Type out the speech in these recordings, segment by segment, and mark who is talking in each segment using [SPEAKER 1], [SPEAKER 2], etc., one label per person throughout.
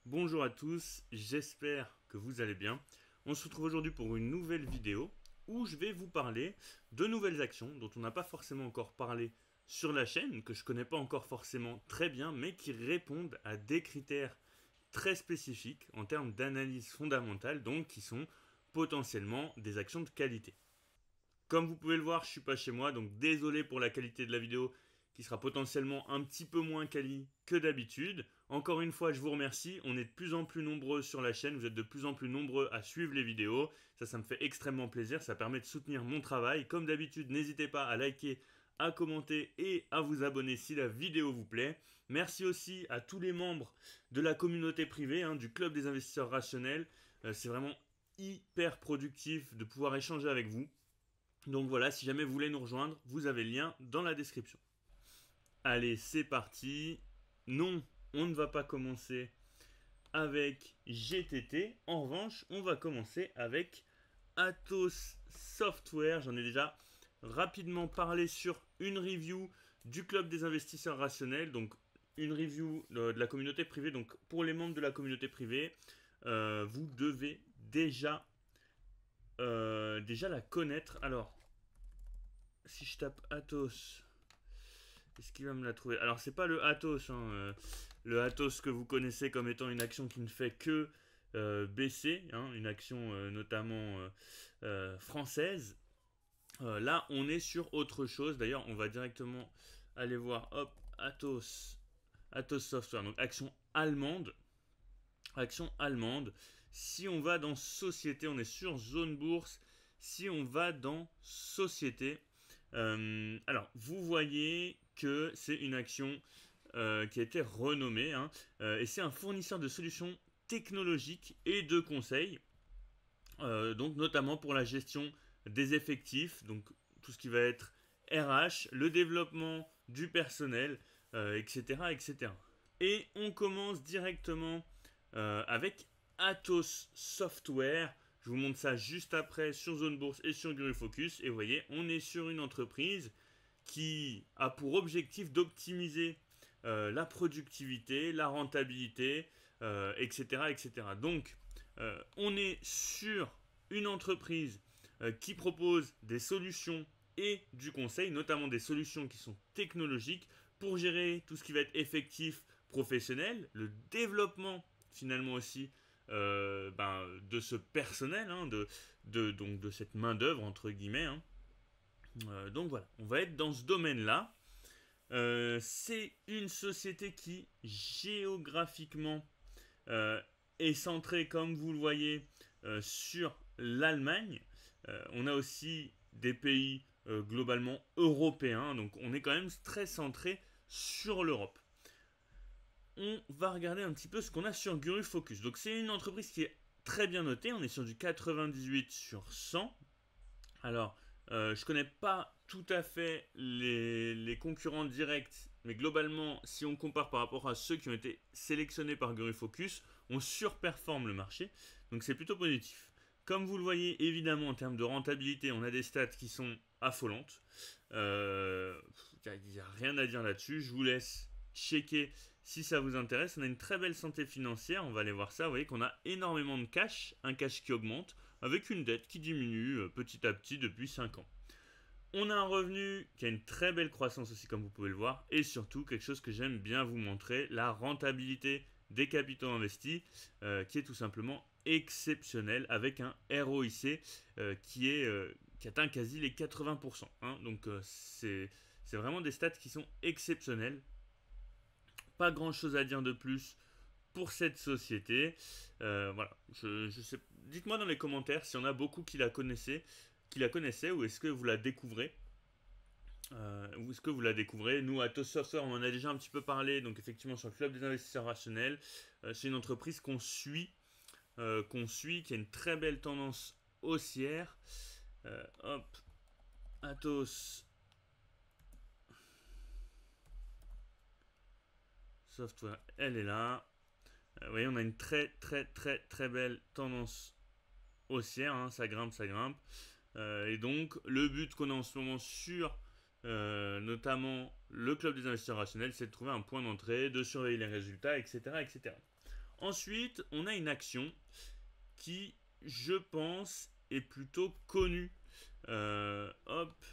[SPEAKER 1] Bonjour à tous, j'espère que vous allez bien. On se retrouve aujourd'hui pour une nouvelle vidéo où je vais vous parler de nouvelles actions dont on n'a pas forcément encore parlé sur la chaîne, que je connais pas encore forcément très bien, mais qui répondent à des critères très spécifiques en termes d'analyse fondamentale, donc qui sont potentiellement des actions de qualité. Comme vous pouvez le voir, je suis pas chez moi, donc désolé pour la qualité de la vidéo qui sera potentiellement un petit peu moins quali que d'habitude. Encore une fois, je vous remercie. On est de plus en plus nombreux sur la chaîne. Vous êtes de plus en plus nombreux à suivre les vidéos. Ça me fait extrêmement plaisir. Ça permet de soutenir mon travail. Comme d'habitude, n'hésitez pas à liker, à commenter et à vous abonner si la vidéo vous plaît. Merci aussi à tous les membres de la communauté privée, du Club des investisseurs rationnels. C'est vraiment hyper productif de pouvoir échanger avec vous. Donc voilà, si jamais vous voulez nous rejoindre, vous avez le lien dans la description. Allez, c'est parti. Non, on ne va pas commencer avec GTT. En revanche, on va commencer avec Atos Software. J'en ai déjà rapidement parlé sur une review du Club des investisseurs rationnels. Donc, une review de la communauté privée. Donc, pour les membres de la communauté privée, vous devez déjà la connaître. Alors, si je tape Atos, est-ce qu'il va me la trouver? Alors, c'est pas le Atos, le Atos que vous connaissez comme étant une action qui ne fait que baisser, une action notamment française. Là, on est sur autre chose. D'ailleurs, on va directement aller voir, hop, Atos Software, donc action allemande. Action allemande. Si on va dans société, on est sur zone bourse. Si on va dans société, alors vous voyez que c'est une action qui a été renommée, et c'est un fournisseur de solutions technologiques et de conseils, donc notamment pour la gestion des effectifs, donc tout ce qui va être RH, le développement du personnel, etc., etc. Et on commence directement avec Atos Software. Je vous montre ça juste après sur Zone Bourse et sur Guru Focus. Et vous voyez, on est sur une entreprise qui a pour objectif d'optimiser la productivité, la rentabilité, etc., etc. Donc, on est sur une entreprise qui propose des solutions et du conseil, notamment des solutions qui sont technologiques pour gérer tout ce qui va être effectif professionnel, le développement finalement aussi de ce personnel, donc de cette main d'œuvre entre guillemets. Donc voilà, on va être dans ce domaine-là. C'est une société qui géographiquement euh, est centrée, comme vous le voyez, sur l'Allemagne. On a aussi des pays globalement européens, donc on est quand même très centré sur l'Europe. On va regarder un petit peu ce qu'on a sur Guru Focus. Donc c'est une entreprise qui est très bien notée, on est sur du 98 sur 100. Alors, je connais pas tout à fait les concurrents directs, mais globalement, si on compare par rapport à ceux qui ont été sélectionnés par Guru Focus, on surperforme le marché, donc c'est plutôt positif. Comme vous le voyez, évidemment, en termes de rentabilité, on a des stats qui sont affolantes. Il n'y a rien à dire là-dessus. Je vous laisse checker si ça vous intéresse. On a une très belle santé financière, on va aller voir ça. Vous voyez qu'on a énormément de cash, un cash qui augmente, avec une dette qui diminue petit à petit depuis 5 ans. On a un revenu qui a une très belle croissance aussi, comme vous pouvez le voir, et surtout quelque chose que j'aime bien vous montrer, la rentabilité des capitaux investis, qui est tout simplement exceptionnelle, avec un ROIC qui atteint quasi les 80%. Donc c'est vraiment des stats qui sont exceptionnelles. Pas grand chose à dire de plus pour cette société. Voilà, je sais. Dites-moi dans les commentaires s'il y en a beaucoup qui la connaissaient, ou est-ce que vous la découvrez. Où est-ce que vous la découvrez? Nous, à Atos Software, on en a déjà un petit peu parlé, donc effectivement sur le Club des investisseurs rationnels. C'est une entreprise qu'on suit, qui a une très belle tendance haussière. Hop, Atos Software, elle est là. Vous voyez, on a une très très très très belle tendance haussière, ça grimpe, ça grimpe. Et donc, le but qu'on a en ce moment sur notamment le club des investisseurs rationnels, c'est de trouver un point d'entrée, de surveiller les résultats, etc., etc. Ensuite, on a une action qui, je pense, est plutôt connue. Hop.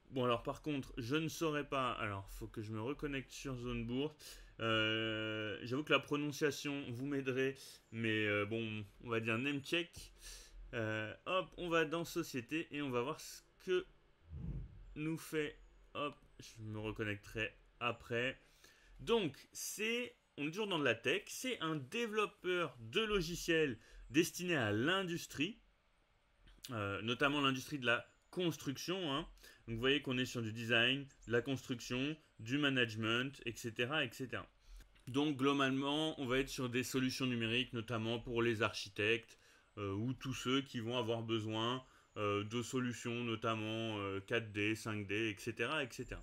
[SPEAKER 1] Bon, alors par contre, je ne saurais pas. Alors, faut que je me reconnecte sur Zone Bourse. J'avoue que la prononciation, vous m'aiderez. Mais bon, on va dire name check. Hop, on va dans Société et on va voir ce que nous fait. Hop, je me reconnecterai après. Donc, on est toujours dans de la tech. C'est un développeur de logiciels destiné à l'industrie, notamment l'industrie de la construction. Hein. Donc, vous voyez qu'on est sur du design, de la construction, du management, etc., etc. Donc, globalement, on va être sur des solutions numériques, notamment pour les architectes ou tous ceux qui vont avoir besoin de solutions, notamment 4D, 5D, etc., etc.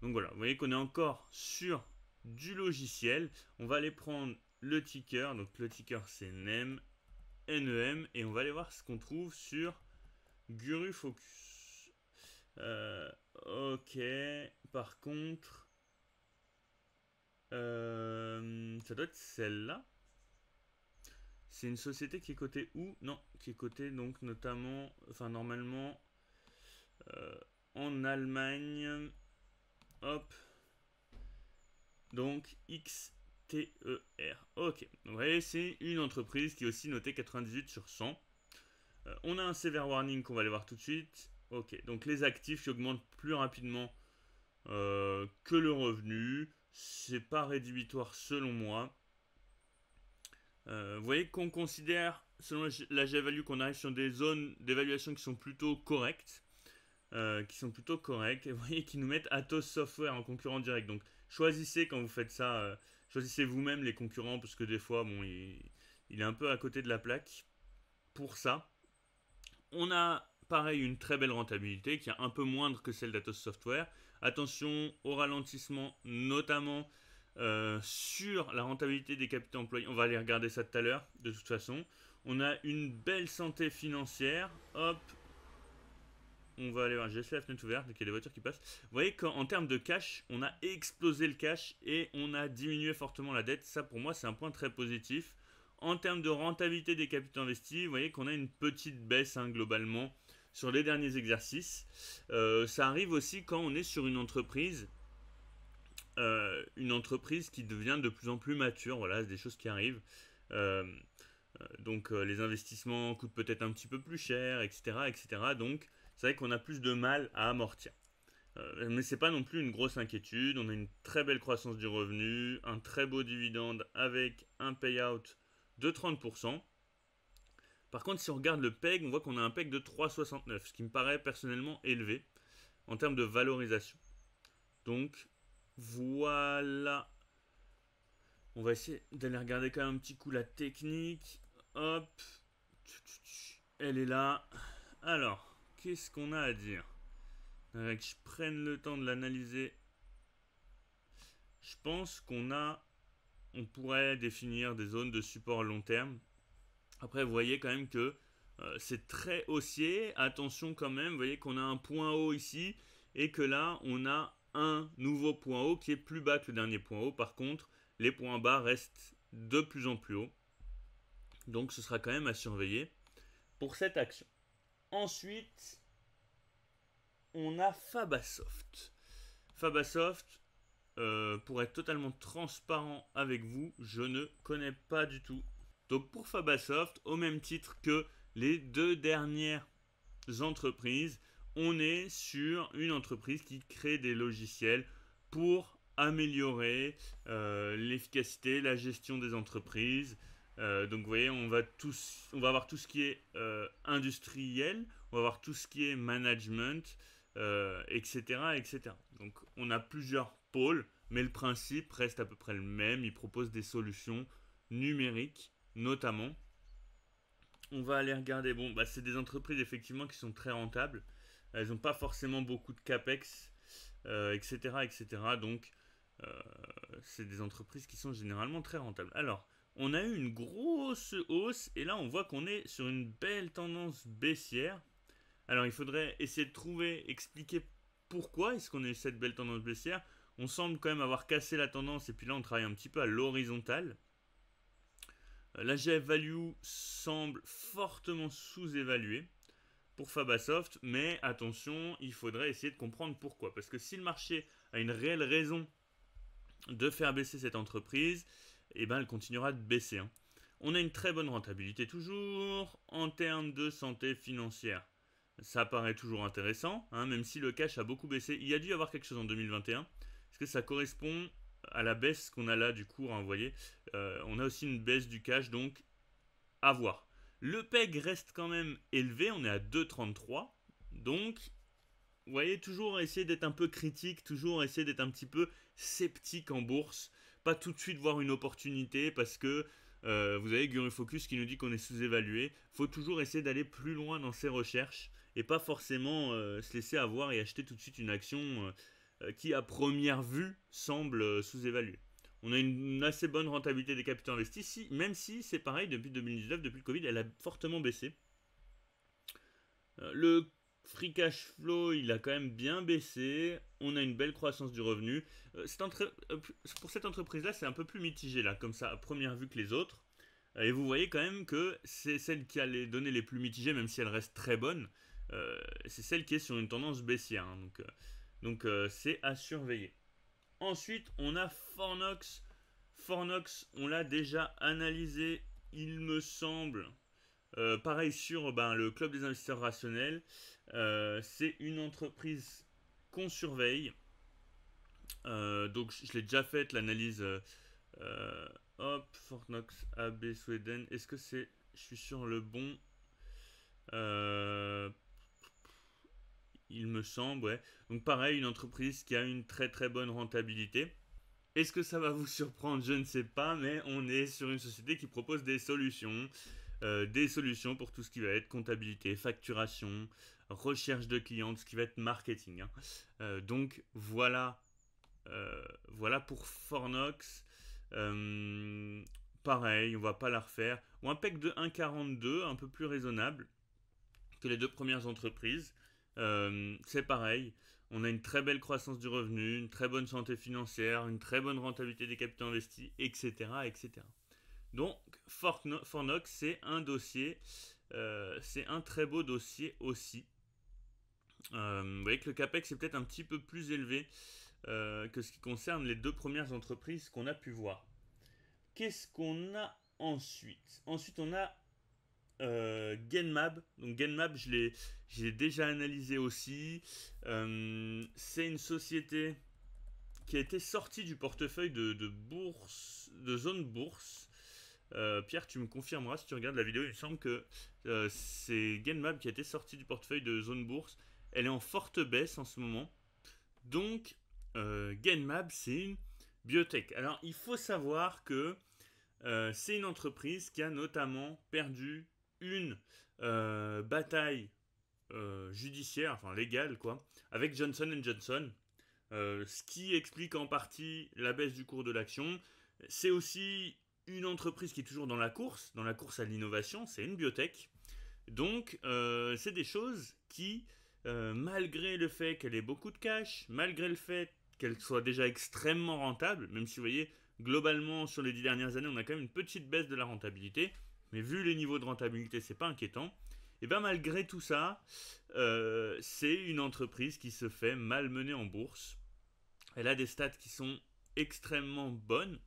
[SPEAKER 1] Donc voilà, vous voyez qu'on est encore sur du logiciel. On va aller prendre le ticker. Donc le ticker c'est NEM, NEM. Et on va aller voir ce qu'on trouve sur Guru Focus. Ok. Par contre, ça doit être celle-là. C'est une société qui est cotée où? Non, qui est cotée donc notamment, enfin normalement en Allemagne. Hop. Donc XTER. Ok. Vous voyez, c'est une entreprise qui est aussi notée 98 sur 100. On a un severe warning qu'on va aller voir tout de suite. Ok. Donc les actifs qui augmentent plus rapidement que le revenu. C'est pas rédhibitoire selon moi. Vous voyez qu'on considère, selon la G-value, qu'on arrive sur des zones d'évaluation qui sont plutôt correctes. Et vous voyez qu'ils nous mettent Atos Software en concurrent direct. Donc choisissez quand vous faites ça, choisissez vous-même les concurrents parce que des fois, bon, il est un peu à côté de la plaque pour ça. On a pareil une très belle rentabilité qui est un peu moindre que celle d'Atos Software. Attention au ralentissement, notamment sur la rentabilité des capitaux employés. On va aller regarder ça tout à l'heure, de toute façon. On a une belle santé financière. Hop. On va aller voir, j'ai laissé la fenêtre ouverte, donc il y a des voitures qui passent. Vous voyez qu'en termes de cash, on a explosé le cash et on a diminué fortement la dette. Ça, pour moi, c'est un point très positif. En termes de rentabilité des capitaux investis, vous voyez qu'on a une petite baisse globalement sur les derniers exercices. Ça arrive aussi quand on est sur une entreprise qui devient de plus en plus mature. Voilà, c'est des choses qui arrivent. Donc les investissements coûtent peut-être un petit peu plus cher, etc., etc. Donc c'est vrai qu'on a plus de mal à amortir. Mais c'est pas non plus une grosse inquiétude. On a une très belle croissance du revenu, un très beau dividende avec un payout de 30%. Par contre, si on regarde le PEG, on voit qu'on a un PEG de 3,69, ce qui me paraît personnellement élevé en termes de valorisation. Donc voilà. On va essayer d'aller regarder quand même un petit coup la technique. Hop. Elle est là. Alors, qu'est-ce qu'on a à dire? Que je prenne le temps de l'analyser. Je pense on pourrait définir des zones de support long terme. Après, vous voyez quand même que c'est très haussier. Attention quand même, vous voyez qu'on a un point haut ici et que là, on a un nouveau point haut qui est plus bas que le dernier point haut. Par contre, les points bas restent de plus en plus hauts. Donc, ce sera quand même à surveiller pour cette action. Ensuite, on a Fabasoft. Fabasoft, pour être totalement transparent avec vous, je ne connais pas du tout. Donc pour Fabasoft, au même titre que les deux dernières entreprises, on est sur une entreprise qui crée des logiciels pour améliorer l'efficacité, la gestion des entreprises. Donc vous voyez, on va avoir tout ce qui est industriel, on va avoir tout ce qui est management, etc., etc. Donc on a plusieurs pôles, mais le principe reste à peu près le même. Ils proposent des solutions numériques, notamment. On va aller regarder. Bon, bah, c'est des entreprises effectivement qui sont très rentables. Elles n'ont pas forcément beaucoup de capex, etc., etc. Donc c'est des entreprises qui sont généralement très rentables. Alors, on a eu une grosse hausse et là on voit qu'on est sur une belle tendance baissière. Alors il faudrait essayer de expliquer pourquoi est-ce qu'on a eu cette belle tendance baissière. On semble quand même avoir cassé la tendance et puis là on travaille un petit peu à l'horizontale. La GF Value semble fortement sous-évaluée pour Fabasoft, mais attention, il faudrait essayer de comprendre pourquoi. Parce que si le marché a une réelle raison de faire baisser cette entreprise, eh ben elle continuera de baisser. Hein. On a une très bonne rentabilité toujours en termes de santé financière. Ça paraît toujours intéressant, hein, même si le cash a beaucoup baissé. Il y a dû y avoir quelque chose en 2021. Est-ce que ça correspond à la baisse qu'on a là du cours, hein, vous voyez, on a aussi une baisse du cash, donc à voir. Le PEG reste quand même élevé, on est à 2,33. Donc, vous voyez, toujours essayer d'être un peu critique, toujours essayer d'être un petit peu sceptique en bourse. Pas tout de suite voir une opportunité parce que vous avez Gurufocus qui nous dit qu'on est sous-évalué. Il faut toujours essayer d'aller plus loin dans ses recherches et pas forcément se laisser avoir et acheter tout de suite une action qui, à première vue, semble sous-évaluée. On a une assez bonne rentabilité des capitaux investis, même si c'est pareil, depuis 2019, depuis le Covid, elle a fortement baissé. Le free cash flow, il a quand même bien baissé. On a une belle croissance du revenu. Pour cette entreprise-là, c'est un peu plus mitigé, là, comme ça, à première vue que les autres. Et vous voyez quand même que c'est celle qui a les données les plus mitigées, même si elle reste très bonne. C'est celle qui est sur une tendance baissière. Hein, donc c'est à surveiller. Ensuite, on a Fornox. Fornox, on l'a déjà analysé, il me semble. Pareil sur le club des investisseurs rationnels. C'est une entreprise qu'on surveille. Donc je l'ai déjà fait l'analyse. Hop, Fornox AB Sweden. Est-ce que c'est... Je suis sur le bon... il me semble, ouais. Donc pareil, une entreprise qui a une très très bonne rentabilité. Est-ce que ça va vous surprendre? Je ne sais pas, mais on est sur une société qui propose des solutions. Des solutions pour tout ce qui va être comptabilité, facturation, recherche de clients, tout ce qui va être marketing. Hein. Donc voilà, voilà pour Fornox. Pareil, on va pas la refaire. Ou un PEC de 1,42, un peu plus raisonnable que les deux premières entreprises. C'est pareil. On a une très belle croissance du revenu, une très bonne santé financière, une très bonne rentabilité des capitaux investis, etc. etc. Donc, Fornox, c'est un dossier, c'est un très beau dossier aussi. Vous voyez que le CAPEX est peut-être un petit peu plus élevé que ce qui concerne les deux premières entreprises qu'on a pu voir. Qu'est-ce qu'on a ensuite? Ensuite, on a Genmab. Donc Genmab, je l'ai déjà analysé aussi. C'est une société qui a été sortie du portefeuille de bourse, de zone bourse. Pierre, tu me confirmeras si tu regardes la vidéo. Il me semble que c'est Genmab qui a été sortie du portefeuille de zone bourse. Elle est en forte baisse en ce moment. Donc, Genmab, c'est une biotech. Alors, il faut savoir que c'est une entreprise qui a notamment perdu une bataille judiciaire, enfin légale quoi, avec Johnson & Johnson, ce qui explique en partie la baisse du cours de l'action. C'est aussi une entreprise qui est toujours dans la course à l'innovation, c'est une biotech. Donc c'est des choses qui, malgré le fait qu'elle ait beaucoup de cash, malgré le fait qu'elle soit déjà extrêmement rentable, même si vous voyez, globalement, sur les 10 dernières années, on a quand même une petite baisse de la rentabilité, mais vu les niveaux de rentabilité, c'est pas inquiétant. Et bien malgré tout ça, c'est une entreprise qui se fait malmener en bourse. Elle a des stats qui sont extrêmement bonnes,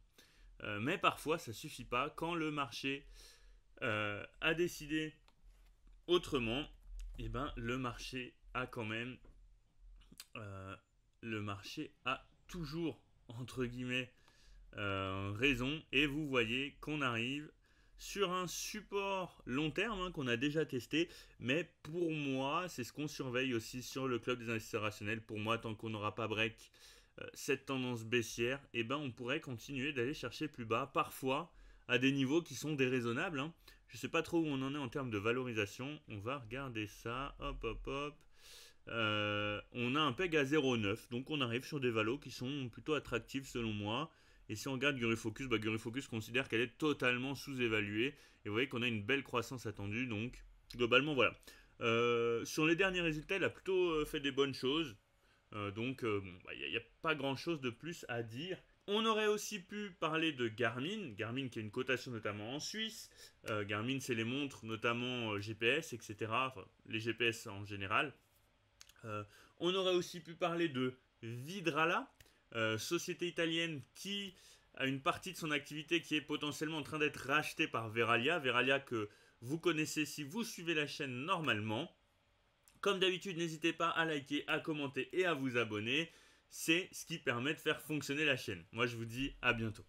[SPEAKER 1] mais parfois ça suffit pas. Quand le marché a décidé autrement, et ben le marché a quand même, le marché a toujours entre guillemets raison, et vous voyez qu'on arrive sur un support long terme hein, qu'on a déjà testé, mais pour moi c'est ce qu'on surveille aussi sur le club des investisseurs rationnels. Pour moi, tant qu'on n'aura pas break cette tendance baissière, et ben on pourrait continuer d'aller chercher plus bas, parfois à des niveaux qui sont déraisonnables. Hein. Je sais pas trop où on en est en termes de valorisation. On va regarder ça. Hop hop hop. On a un PEG à 0,9, donc on arrive sur des valos qui sont plutôt attractifs selon moi. Et si on regarde Gurufocus, Gurufocus considère qu'elle est totalement sous-évaluée. Et vous voyez qu'on a une belle croissance attendue, donc globalement voilà. Sur les derniers résultats, elle a plutôt fait des bonnes choses. Donc, il n'y a pas grand-chose de plus à dire. On aurait aussi pu parler de Garmin, Garmin qui a une cotation notamment en Suisse. Garmin, c'est les montres, notamment GPS, etc. Enfin, les GPS en général. On aurait aussi pu parler de Vidrala, société italienne qui a une partie de son activité qui est potentiellement en train d'être rachetée par Veralia. Veralia que vous connaissez si vous suivez la chaîne normalement. Comme d'habitude, n'hésitez pas à liker, à commenter et à vous abonner. C'est ce qui permet de faire fonctionner la chaîne. Moi, je vous dis à bientôt.